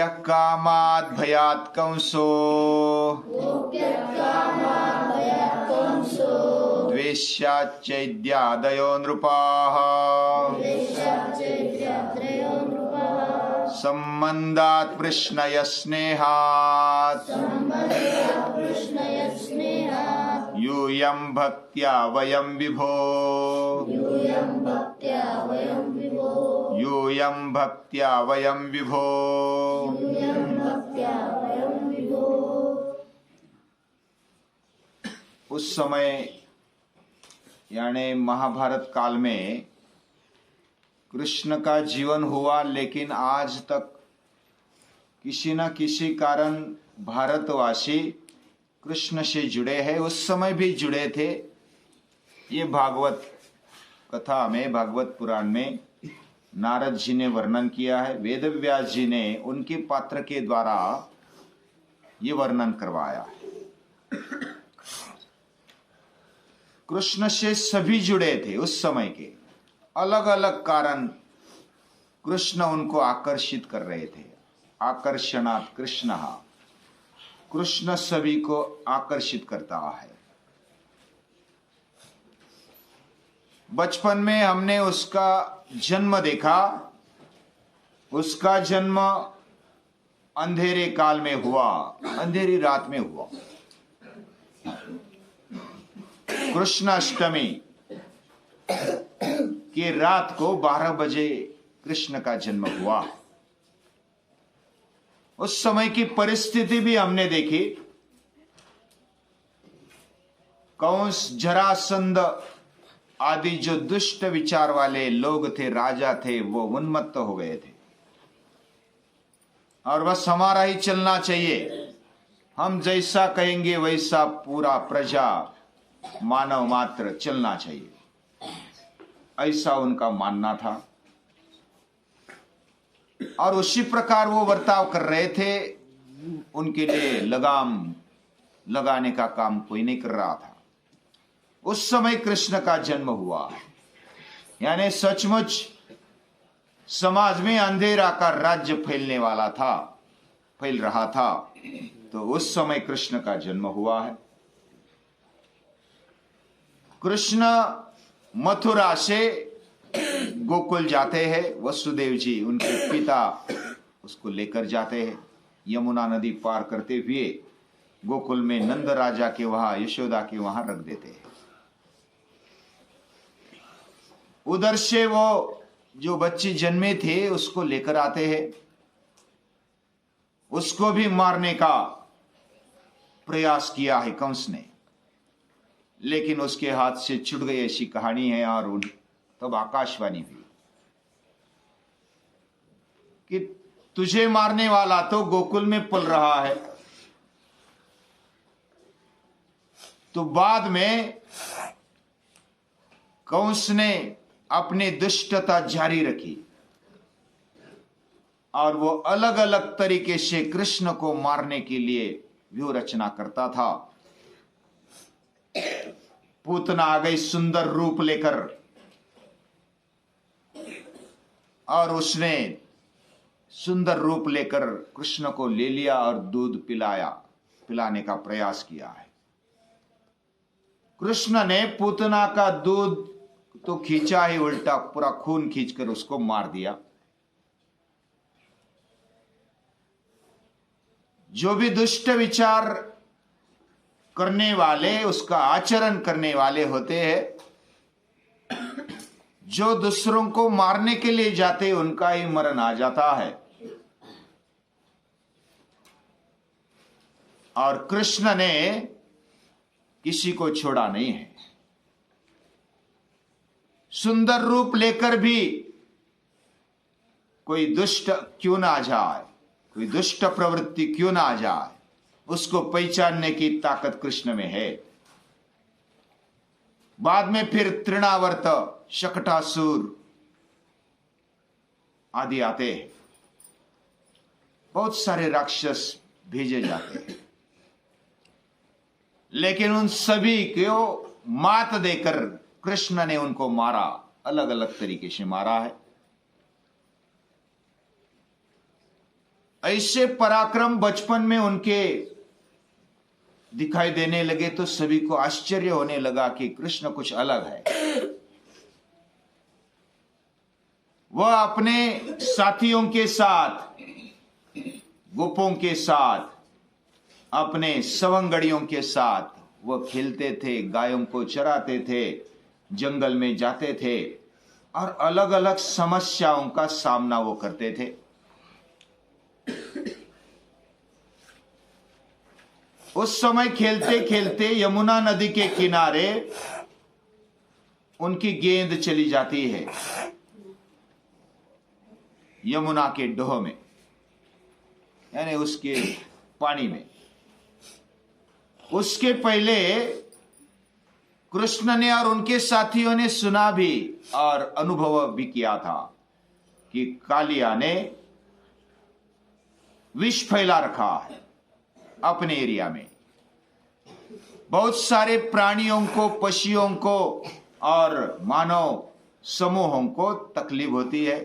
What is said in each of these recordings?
गोप्यः कामात् भयात् कंसो द्वेष्याच्चैद्यादयो नृपाः सम्बन्धात् पृश्नयः स्नेहात् यूयं भक्त्या वयं विभो यूयं भक्त्या वयं विभो। उस समय यानी महाभारत काल में कृष्ण का जीवन हुआ, लेकिन आज तक किसी न किसी कारण भारतवासी कृष्ण से जुड़े हैं। उस समय भी जुड़े थे। ये भागवत कथा में, भागवत पुराण में नारद जी ने वर्णन किया है। वेदव्यास जी ने उनके पात्र के द्वारा ये वर्णन करवाया है। कृष्ण से सभी जुड़े थे। उस समय के अलग अलग कारण कृष्ण उनको आकर्षित कर रहे थे। आकर्षणात् कृष्ण, कृष्ण सभी को आकर्षित करता है। बचपन में हमने उसका जन्म देखा। उसका जन्म अंधेरे काल में हुआ, अंधेरी रात में हुआ। कृष्ण अष्टमी की रात को 12 बजे कृष्ण का जन्म हुआ। उस समय की परिस्थिति भी हमने देखी। कंस, जरासंध आदि जो दुष्ट विचार वाले लोग थे, राजा थे, वो उन्मत्त हो गए थे और बस हमारा ही चलना चाहिए, हम जैसा कहेंगे वैसा पूरा प्रजा मानव मात्र चलना चाहिए, ऐसा उनका मानना था। और उसी प्रकार वो बर्ताव कर रहे थे। उनके लिए लगाम लगाने का काम कोई नहीं कर रहा था। उस समय कृष्ण का जन्म हुआ, यानी सचमुच समाज में अंधेरा का राज्य फैलने वाला था, फैल रहा था। तो उस समय कृष्ण का जन्म हुआ है। कृष्ण मथुरा से गोकुल जाते हैं। वसुदेव जी उनके पिता उसको लेकर जाते हैं। यमुना नदी पार करते हुए गोकुल में नंद राजा के वहां, यशोदा के वहां रख देते हैं। उधर से वो जो बच्चे जन्मे थे उसको लेकर आते हैं। उसको भी मारने का प्रयास किया है कंस ने, लेकिन उसके हाथ से छूट गई, ऐसी कहानी है। और तब आकाशवाणी हुई कि तुझे मारने वाला तो गोकुल में पल रहा है। तो बाद में कंस ने अपनी दुष्टता जारी रखी और वो अलग अलग तरीके से कृष्ण को मारने के लिए व्यूह रचना करता था। पूतना आ गई सुंदर रूप लेकर और उसने सुंदर रूप लेकर कृष्ण को ले लिया और दूध पिलाने का प्रयास किया है। कृष्ण ने पूतना का दूध तो खींचा ही, उल्टा पूरा खून खींचकर उसको मार दिया। जो भी दुष्ट विचार करने वाले, उसका आचरण करने वाले होते हैं, जो दूसरों को मारने के लिए जाते, उनका ही मरण आ जाता है। और कृष्ण ने किसी को छोड़ा नहीं है। सुंदर रूप लेकर भी कोई दुष्ट क्यों ना आ जाए, कोई दुष्ट प्रवृत्ति क्यों ना आ जाए, उसको पहचानने की ताकत कृष्ण में है। बाद में फिर तृणावर्त, शकटासुर आदि आते हैं। बहुत सारे राक्षस भेजे जाते हैं, लेकिन उन सभी को मात देकर कृष्ण ने उनको मारा, अलग अलग तरीके से मारा है। ऐसे पराक्रम बचपन में उनके दिखाई देने लगे तो सभी को आश्चर्य होने लगा कि कृष्ण कुछ अलग है। वह अपने साथियों के साथ, गोपों के साथ, अपने सवंगड़ियों के साथ वह खेलते थे, गायों को चराते थे, जंगल में जाते थे और अलग अलग समस्याओं का सामना वो करते थे। उस समय खेलते खेलते यमुना नदी के किनारे उनकी गेंद चली जाती है यमुना के डोह में, यानी उसके पानी में। उसके पहले कृष्ण ने और उनके साथियों ने सुना भी और अनुभव भी किया था कि कालिया ने विष फैला रखा है अपने एरिया में। बहुत सारे प्राणियों को, पक्षियों को और मानव समूहों को तकलीफ होती है,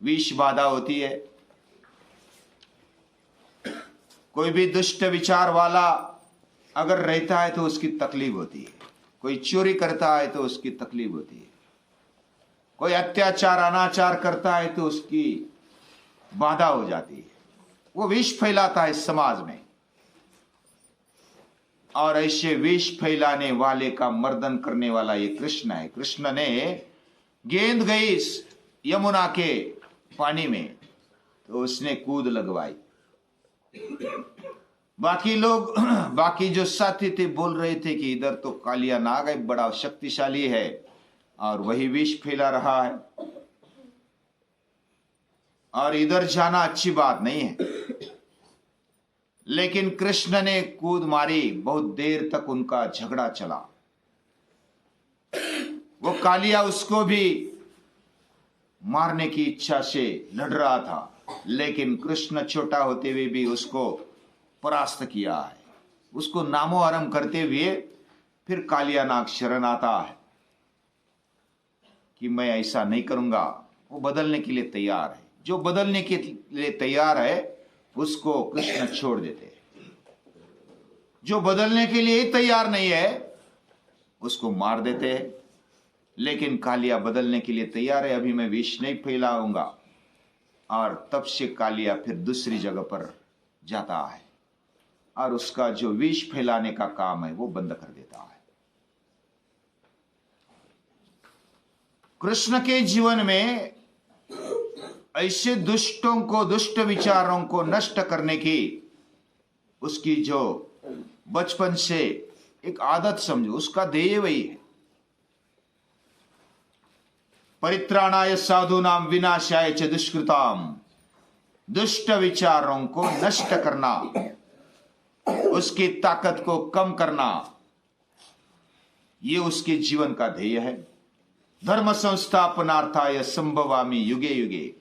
विष बाधा होती है। कोई भी दुष्ट विचार वाला अगर रहता है तो उसकी तकलीफ होती है, कोई चोरी करता है तो उसकी तकलीफ होती है, कोई अत्याचार अनाचार करता है तो उसकी बाधा हो जाती है, वो विष फैलाता है समाज में। और ऐसे विष फैलाने वाले का मर्दन करने वाला ये कृष्ण है। कृष्ण ने गेंद गई यमुना के पानी में तो उसने कूद लगवाई। बाकी लोग, बाकी जो साथी थे बोल रहे थे कि इधर तो कालिया नाग है, बड़ा शक्तिशाली है और वही विष फैला रहा है और इधर जाना अच्छी बात नहीं है। लेकिन कृष्ण ने कूद मारी, बहुत देर तक उनका झगड़ा चला। वो कालिया उसको भी मारने की इच्छा से लड़ रहा था, लेकिन कृष्ण छोटा होते हुए भी उसको परास्त किया है। उसको नामो हरम करते हुए फिर कालिया नाग शरण आता है कि मैं ऐसा नहीं करूंगा। वो बदलने के लिए तैयार है। जो बदलने के लिए तैयार है उसको कृष्ण छोड़ देते हैं। जो बदलने के लिए तैयार नहीं है उसको मार देते हैं। लेकिन कालिया बदलने के लिए तैयार है, अभी मैं विष नहीं फैलाऊंगा। और तब से कालिया फिर दूसरी जगह पर जाता है और उसका जो विष फैलाने का काम है वो बंद कर देता है। कृष्ण के जीवन में ऐसे दुष्टों को, दुष्ट विचारों को नष्ट करने की उसकी जो बचपन से एक आदत समझो, उसका ध्येय वही है। परित्राणाय साधूनाम विनाशाय च दुष्कृताम, दुष्ट विचारों को नष्ट करना, उसकी ताकत को कम करना, ये उसके जीवन का ध्येय है। धर्म संस्थापनार्थाय संभवामि युगे युगे,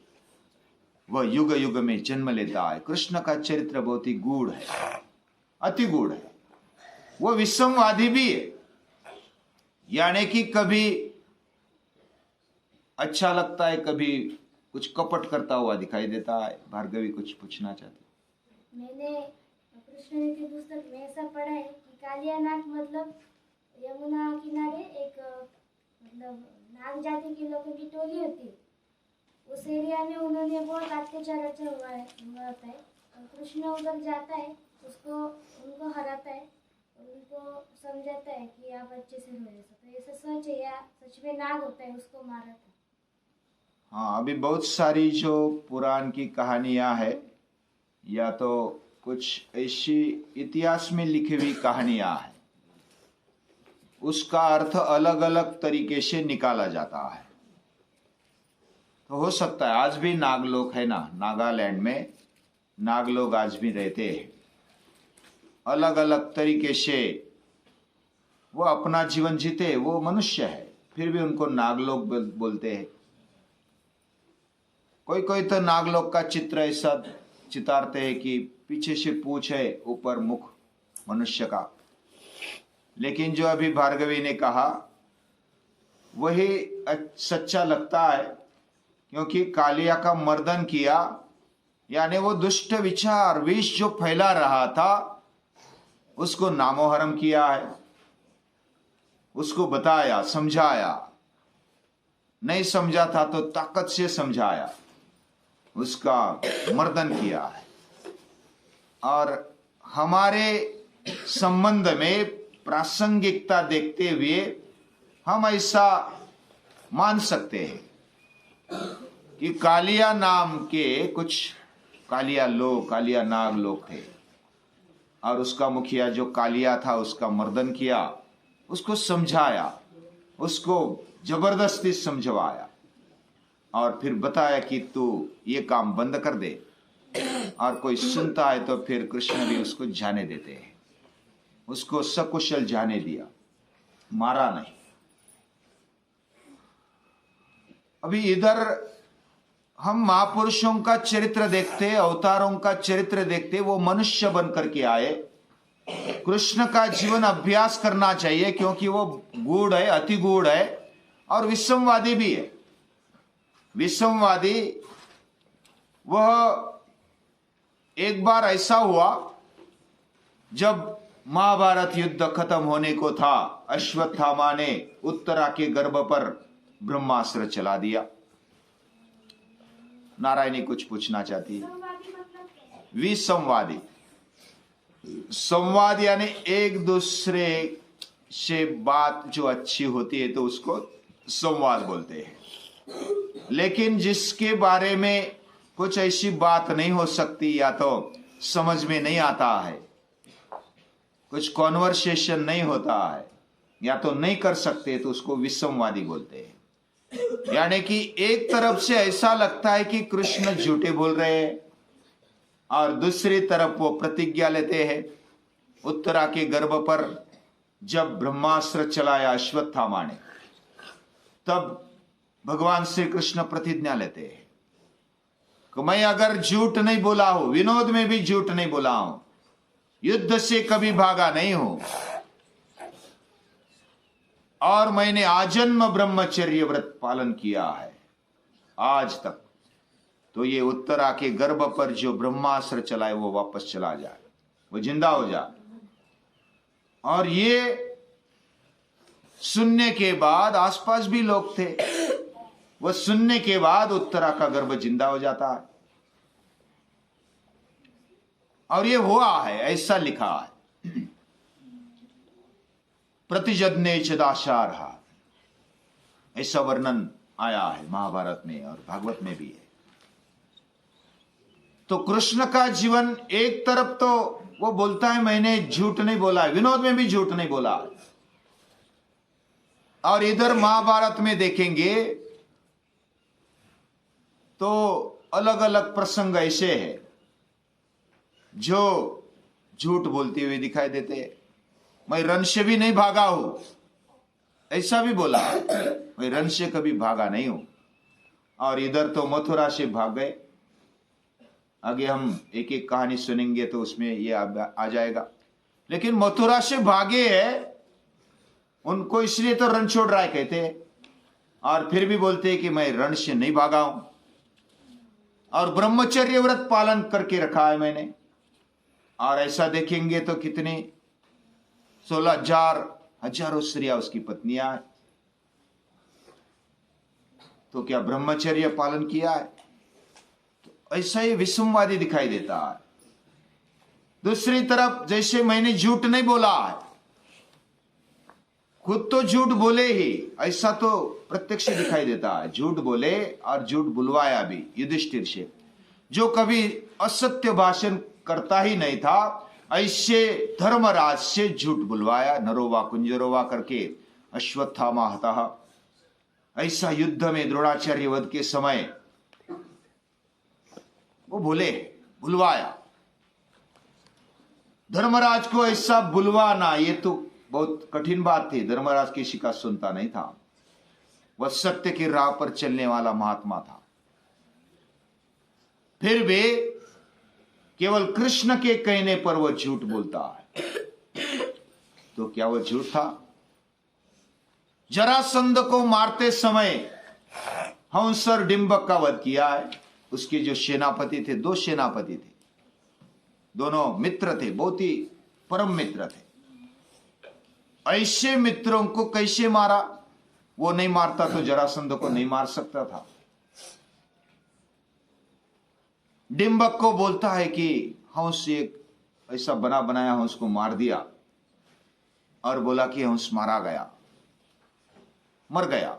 वह युग युग में जन्म लेता है। कृष्ण का चरित्र बहुत ही गूढ़ है, अति गूढ़ है। वह विषमवादी भी है, यानी कि कभी अच्छा लगता है, कभी कुछ कपट करता हुआ दिखाई देता है। भार्गवी कुछ पूछना चाहती? मैंने कृष्ण की पुस्तक में ऐसा पढ़ा है कि कालिया नाग मतलब यमुना किनारे एक मतलब नाग जाति के लोगों की टोली होती है। उस एरिया में उन्होंने बहुत अत्याचार हुआ होता है और कृष्ण उधर जाता है, उनको हराता है, उनको समझाता है कि आप अच्छे से रहो। तो ऐसा सच है या सच में नाग होता है उसको मारा था? हाँ, अभी बहुत सारी जो पुराण की कहानियां है या तो कुछ ऐसी इतिहास में लिखी हुई कहानियां हैं, उसका अर्थ अलग अलग तरीके से निकाला जाता है। तो हो सकता है आज भी नागलोक है ना, नागालैंड में नागलोक आज भी रहते हैं। अलग अलग तरीके से वो अपना जीवन जीते, वो मनुष्य है, फिर भी उनको नागलोक बोलते हैं। कोई कोई तो नागलोक का चित्र ऐसा चितारते हैं कि पीछे से पूंछ है, ऊपर मुख मनुष्य का। लेकिन जो अभी भार्गवी ने कहा वही सच्चा लगता है, क्योंकि कालिया का मर्दन किया यानी वो दुष्ट विचार विष जो फैला रहा था उसको नामोहरम किया है, उसको बताया, समझाया, नहीं समझा था तो ताकत से समझाया, उसका मर्दन किया है। और हमारे संबंध में प्रासंगिकता देखते हुए हम ऐसा मान सकते हैं कि कालिया नाम के कुछ कालिया नाग लोग थे और उसका मुखिया जो कालिया था उसका मर्दन किया, उसको समझाया, उसको जबरदस्ती समझवाया और फिर बताया कि तू ये काम बंद कर दे। और कोई सुनता है तो फिर कृष्ण भी उसको जाने देते हैं, उसको सकुशल जाने दिया, मारा नहीं। अभी इधर हम महापुरुषों का चरित्र देखते, अवतारों का चरित्र देखते, वो मनुष्य बन करके आए। कृष्ण का जीवन अभ्यास करना चाहिए क्योंकि वो गूढ़ है, अति गूढ़ है और विषमवादी भी है। विषमवादी वह एक बार ऐसा हुआ जब महाभारत युद्ध खत्म होने को था, अश्वत्थामा ने उत्तरा के गर्भ पर ब्रह्मास्त्र चला दिया। नारायणी कुछ पूछना चाहती है। विसंवादी, संवाद यानी एक दूसरे से बात जो अच्छी होती है तो उसको संवाद बोलते हैं। लेकिन जिसके बारे में कुछ ऐसी बात नहीं हो सकती या तो समझ में नहीं आता है, कुछ कॉन्वर्सेशन नहीं होता है या तो नहीं कर सकते तो उसको विसंवादी बोलते हैं। यानी कि एक तरफ से ऐसा लगता है कि कृष्ण झूठे बोल रहे हैं और दूसरी तरफ वो प्रतिज्ञा लेते हैं। उत्तरा के गर्भ पर जब ब्रह्मास्त्र चलाया अश्वत्थामा ने, तब भगवान श्री कृष्ण प्रतिज्ञा लेते हैं कि मैं अगर झूठ नहीं बोला हूं, विनोद में भी झूठ नहीं बोला हूं, युद्ध से कभी भागा नहीं हूं और मैंने आजन्म ब्रह्मचर्य व्रत पालन किया है आज तक, तो ये उत्तरा के गर्भ पर जो ब्रह्मास्त्र चलाए वो वापस चला जाए, वो जिंदा हो जाए। और ये सुनने के बाद आसपास भी लोग थे, वो सुनने के बाद उत्तरा का गर्भ जिंदा हो जाता है। और ये हुआ है, ऐसा लिखा है, प्रतिजज्ञे चदाशारहा, ऐसा वर्णन आया है महाभारत में और भागवत में भी है। तो कृष्ण का जीवन एक तरफ तो वो बोलता है मैंने झूठ नहीं बोला है, विनोद में भी झूठ नहीं बोला, और इधर महाभारत में देखेंगे तो अलग अलग प्रसंग ऐसे हैं जो झूठ बोलते हुए दिखाई देते हैं। मैं रण से भी नहीं भागा हूं, ऐसा भी बोला, मैं रण से कभी भागा नहीं हूं। और इधर तो मथुरा से भाग गए। आगे हम एक एक कहानी सुनेंगे तो उसमें ये आ जाएगा। लेकिन मथुरा से भागे हैं, उनको इसलिए तो रण छोड़ रहा है कहते हैं, और फिर भी बोलते हैं कि मैं रण से नहीं भागा हूं और ब्रह्मचर्य व्रत पालन करके रखा है मैंने। और ऐसा देखेंगे तो कितनी 16,000 हजारों स्त्रियां उसकी पत्नियां हैं, तो क्या ब्रह्मचर्य पालन किया है? तो ऐसा ही विषमवादी दिखाई देता है। दूसरी तरफ जैसे मैंने झूठ नहीं बोला है, खुद तो झूठ बोले ही, ऐसा तो प्रत्यक्ष दिखाई देता है। झूठ बोले और झूठ बुलवाया भी युधिष्ठिर से, जो कभी असत्य भाषण करता ही नहीं था, ऐसे धर्मराज से झूठ बुलवाया, नरोवा कुंजरोवा करके अश्वत्थामा हतः। ऐसा युद्ध में द्रोणाचार्य वध के समय वो बोले, बुलवाया। धर्मराज को ऐसा बुलवाना ये तो बहुत कठिन बात थी। धर्मराज किसी का सुनता नहीं था, वह सत्य की राह पर चलने वाला महात्मा था। फिर भी केवल कृष्ण के कहने पर वह झूठ बोलता है। तो क्या वह झूठ था? जरासंध को मारते समय हंस और डिंबक का वध किया है, उसके जो सेनापति थे, 2 सेनापति थे, दोनों मित्र थे, बहुत ही परम मित्र थे। ऐसे मित्रों को कैसे मारा? वो नहीं मारता तो जरासंध को नहीं मार सकता था। डिंबक को बोलता है कि हंस एक ऐसा बना बनाया हंस को मार दिया, और बोला कि हंस मारा गया, मर गया।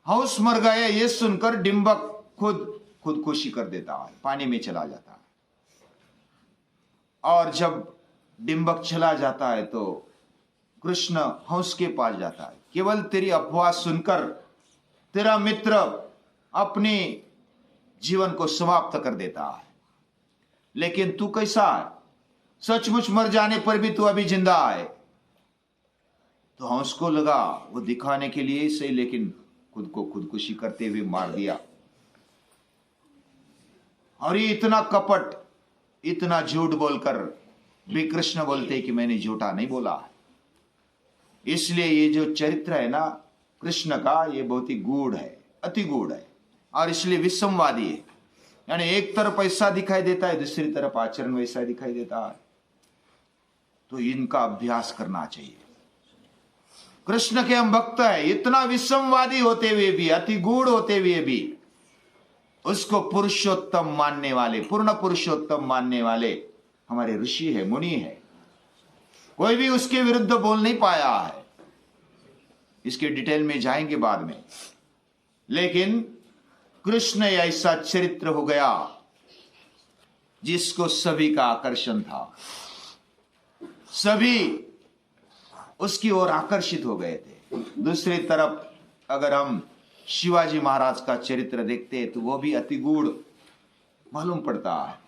हंस मर गया ये सुनकर डिंबक खुदकुशी कर देता है, पानी में चला जाता है। और जब डिंबक चला जाता है तो कृष्ण हंस के पास जाता है। केवल तेरी अफवाह सुनकर तेरा मित्र अपनी जीवन को समाप्त कर देता है, लेकिन तू कैसा है? सचमुच मर जाने पर भी तू अभी जिंदा है। तो हंस को लगा वो दिखाने के लिए सही, लेकिन खुद को खुदकुशी करते हुए मार दिया। और ये इतना कपट, इतना झूठ बोलकर भी कृष्ण बोलते कि मैंने झूठा नहीं बोला। इसलिए ये जो चरित्र है ना कृष्ण का, ये बहुत ही गूढ़ है, अति गूढ़ है, और इसलिए विषमवादी है। यानी एक तरफ ऐसा दिखाई देता है, दूसरी तरफ आचरण वैसा दिखाई देता है। तो इनका अभ्यास करना चाहिए। कृष्ण के हम भक्त हैं, इतना विषमवादी होते हुए भी, अति गूढ़ होते हुए भी उसको पुरुषोत्तम मानने वाले, पूर्ण पुरुषोत्तम मानने वाले हमारे ऋषि है, मुनि है। कोई भी उसके विरुद्ध बोल नहीं पाया है। इसके डिटेल में जाएंगे बाद में। लेकिन कृष्ण ऐसा चरित्र हो गया जिसको सभी का आकर्षण था, सभी उसकी ओर आकर्षित हो गए थे। दूसरी तरफ अगर हम शिवाजी महाराज का चरित्र देखते हैं तो वो भी अति गूढ़ मालूम पड़ता है।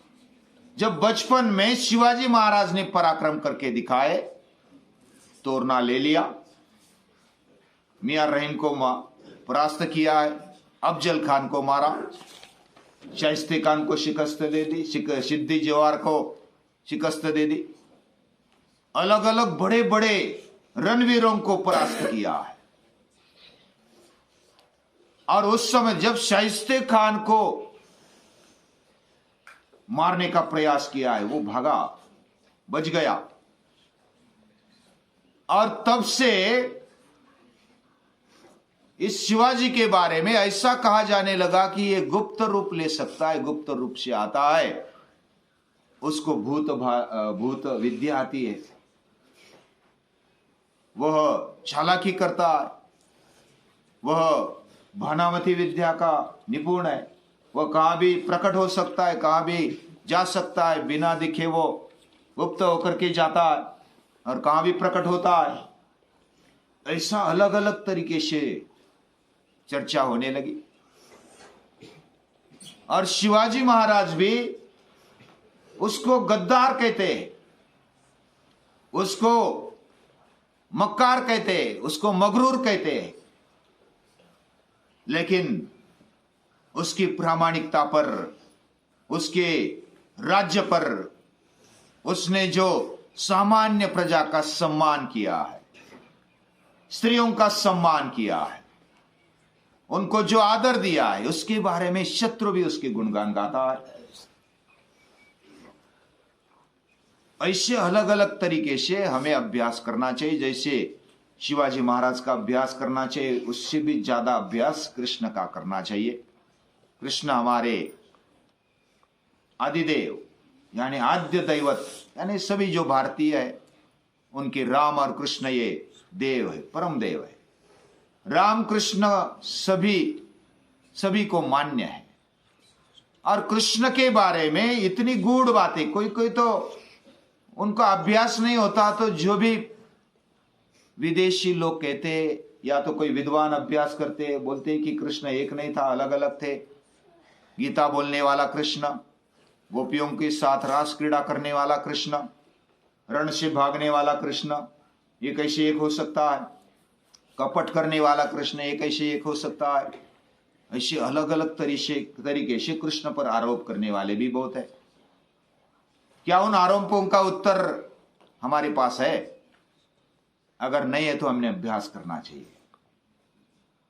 जब बचपन में शिवाजी महाराज ने पराक्रम करके दिखाए, तोरना ले लिया, मियां रहीम को परास्त किया है, अफजल खान को मारा, शाइस्ते खान को शिकस्त दे दी, सिद्दी जवार को शिकस्त दे दी, अलग अलग बड़े बड़े रणवीरों को परास्त किया है। और उस समय जब शाइस्ते खान को मारने का प्रयास किया है, वो भागा, बच गया। और तब से इस शिवाजी के बारे में ऐसा कहा जाने लगा कि ये गुप्त रूप ले सकता है, गुप्त रूप से आता है, उसको भूत विद्या आती है, वह चालाकी करता है, वह भानामती विद्या का निपुण है, वह कहां भी प्रकट हो सकता है, कहां भी जा सकता है, बिना दिखे वो गुप्त होकर के जाता है और कहां भी प्रकट होता है। ऐसा अलग अलग तरीके से चर्चा होने लगी। और शिवाजी महाराज भी उसको गद्दार कहते हैं, उसको मक्कार कहते हैं, उसको मगरूर कहते हैं, लेकिन उसकी प्रामाणिकता पर, उसके राज्य पर उसने जो सामान्य प्रजा का सम्मान किया है, स्त्रियों का सम्मान किया है, उनको जो आदर दिया है, उसके बारे में शत्रु भी उसके गुणगान गाता है। ऐसे अलग अलग तरीके से हमें अभ्यास करना चाहिए। जैसे शिवाजी महाराज का अभ्यास करना चाहिए, उससे भी ज्यादा अभ्यास कृष्ण का करना चाहिए। कृष्ण हमारे आदिदेव यानी आद्य दैवत, यानी सभी जो भारतीय है उनके राम और कृष्ण ये देव है, परम देव है। राम कृष्ण सभी को मान्य है। और कृष्ण के बारे में इतनी गूढ़ बातें, कोई कोई तो उनका अभ्यास नहीं होता, तो जो भी विदेशी लोग कहते, या तो कोई विद्वान अभ्यास करते, बोलते कि कृष्ण एक नहीं था, अलग अलग थे। गीता बोलने वाला कृष्ण, गोपियों के साथ रास क्रीड़ा करने वाला कृष्ण, रण से भागने वाला कृष्ण, ये कैसे एक हो सकता है? कपट करने वाला कृष्ण, ये कैसे एक हो सकता है? ऐसे अलग अलग तरीके से कृष्ण पर आरोप करने वाले भी बहुत है। क्या उन आरोपों का उत्तर हमारे पास है? अगर नहीं है तो हमने अभ्यास करना चाहिए।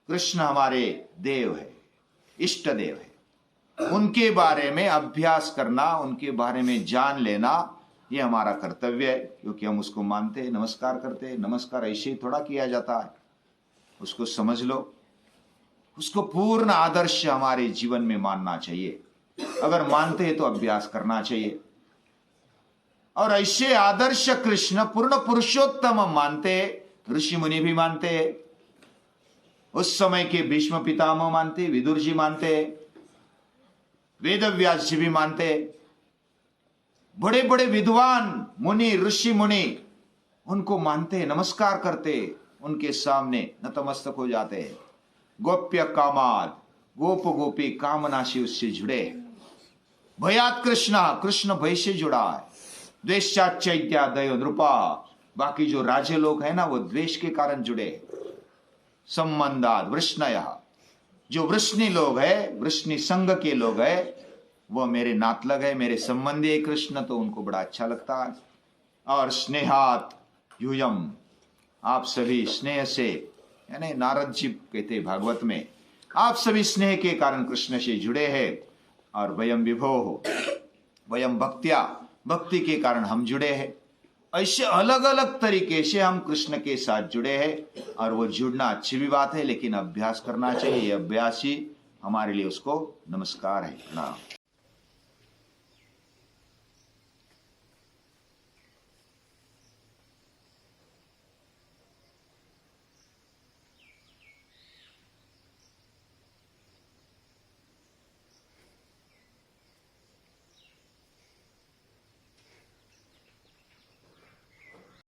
कृष्ण हमारे देव है, इष्ट देव है। उनके बारे में अभ्यास करना, उनके बारे में जान लेना, ये हमारा कर्तव्य है, क्योंकि हम उसको मानते हैं, नमस्कार करते हैं। नमस्कार ऐसे ही थोड़ा किया जाता है, उसको समझ लो, उसको पूर्ण आदर्श हमारे जीवन में मानना चाहिए। अगर मानते हैं तो अभ्यास करना चाहिए। और ऐसे आदर्श कृष्ण पूर्ण पुरुषोत्तम हम मानते हैं, ऋषि मुनि भी मानते हैं, उस समय के भीष्म पितामह मानते, विदुर जी मानते, वेद व्यास जी भी मानते, बड़े बड़े विद्वान मुनि ऋषि मुनि उनको मानते, नमस्कार करते, उनके सामने नतमस्तक हो जाते हैं। गोप्य कामाद, गोप गोपी कामना से उससे जुड़े। भयात कृष्णा, कृष्ण भय से जुड़ा है। द्वेषात चैत्या दयो नृपा, बाकी जो राजे लोग हैं ना वो द्वेष के कारण जुड़े। संबंधात वृष्णय, जो वृष्णि लोग है, वृष्णि संघ के लोग है, वो मेरे नातलग है, मेरे संबंधी है कृष्ण, तो उनको बड़ा अच्छा लगता है। और स्नेहात यूयम, आप सभी स्नेह से, यानी नारद जी कहते भागवत में, आप सभी स्नेह के कारण कृष्ण से जुड़े हैं। और वयम विभो हो, वयम भक्त्या, भक्ति के कारण हम जुड़े हैं। ऐसे अलग अलग तरीके से हम कृष्ण के साथ जुड़े हैं। और वो जुड़ना अच्छी भी बात है, लेकिन अभ्यास करना चाहिए। अभ्यास ही हमारे लिए उसको नमस्कार है। प्रणाम।